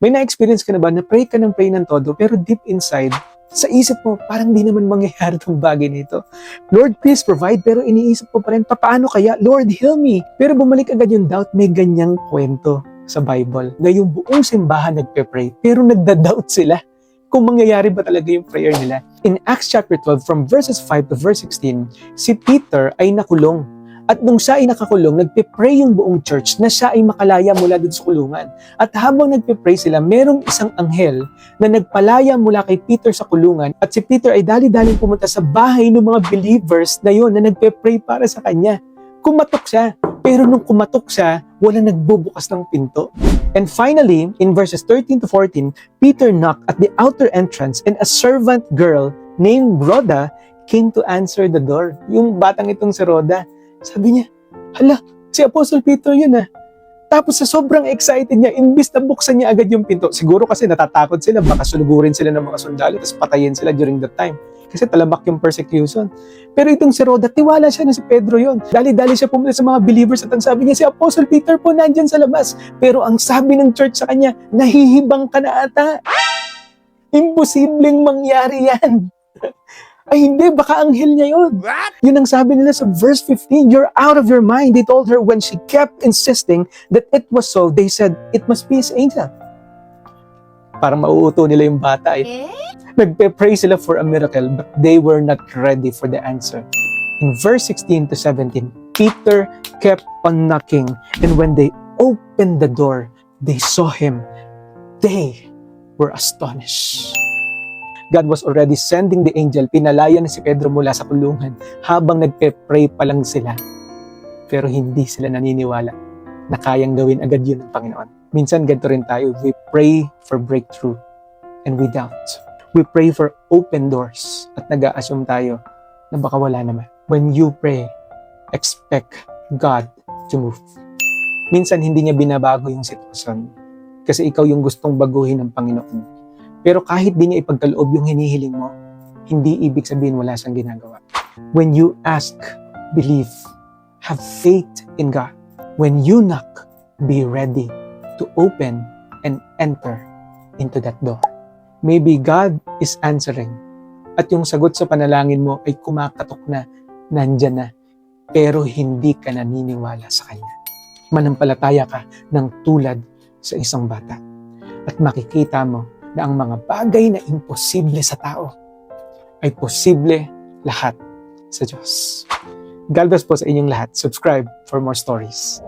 May na-experience ka na ba na pray ka ng todo, pero deep inside, sa isip mo, parang di naman mangyayari itong bagay nito. Lord, please provide, pero iniisip ko pa rin, paano kaya? Lord, heal me. Pero bumalik agad yung doubt, may ganyang kwento sa Bible na yung buong simbahan nagpe-pray, pero nagda-doubt sila kung mangyayari ba talaga yung prayer nila. In Acts chapter 12, from verses 5 to verse 16, si Peter ay nakulong. At nung siya ay nakakulong, nagpe-pray yung buong church na siya ay makalaya mula dun sa kulungan. At habang nagpe-pray sila, merong isang anghel na nagpalaya mula kay Peter sa kulungan. At si Peter ay dali-daling pumunta sa bahay ng mga believers na yon na nagpe-pray para sa kanya. Kumatok siya. Pero nung kumatok siya, walang nagbubukas ng pinto. And finally, in verses 13 to 14, Peter knocked at the outer entrance and a servant girl named Rhoda came to answer the door. Yung batang itong si Rhoda, sabi niya, hala, si Apostle Peter yun ah. Tapos sa sobrang excited niya, imbis na buksan niya agad yung pinto. Siguro kasi natatakot sila, baka sulugurin sila ng mga sundalo, tapos patayin sila during that time. Kasi talamak yung persecution. Pero itong si Rhoda, tiwala siya na si Pedro yun. Dali-dali siya pumunta sa mga believers at ang sabi niya, si Apostle Peter po nandyan sa labas. Pero ang sabi ng church sa kanya, nahihibang ka na ata. Imposibleng mangyari yan. Ay hindi, baka anghel niya yun. What? Yun ang sabi nila sa verse 15, you're out of your mind. They told her when she kept insisting that it was so, they said, it must be his angel. Parang mauuto nila yung bata. Nagpe-pray sila for a miracle, but they were not ready for the answer. In verse 16 to 17, Peter kept on knocking, and when they opened the door, they saw him. They were astonished. God was already sending the angel. Pinalaya na si Pedro mula sa kulungan habang nagpe-pray pa lang sila. Pero hindi sila naniniwala na kayang gawin agad yun ng Panginoon. Minsan ganito rin tayo. We pray for breakthrough and we doubt. We pray for open doors at nag-a-assume tayo na baka wala naman. When you pray, expect God to move. Minsan hindi niya binabago yung sitwasyon kasi ikaw yung gustong baguhin ng Panginoon. Pero kahit di niya ipagkaloob yung hinihiling mo, hindi ibig sabihin wala siyang ginagawa. When you ask, believe, have faith in God. When you knock, be ready to open and enter into that door. Maybe God is answering at yung sagot sa panalangin mo ay kumakatok na, nandyan na, pero hindi ka naniniwala sa Kanya. Manampalataya ka ng tulad sa isang bata at makikita mo na ang mga bagay na imposible sa tao ay posible lahat sa Diyos. God bless po sa inyong lahat. Subscribe for more stories.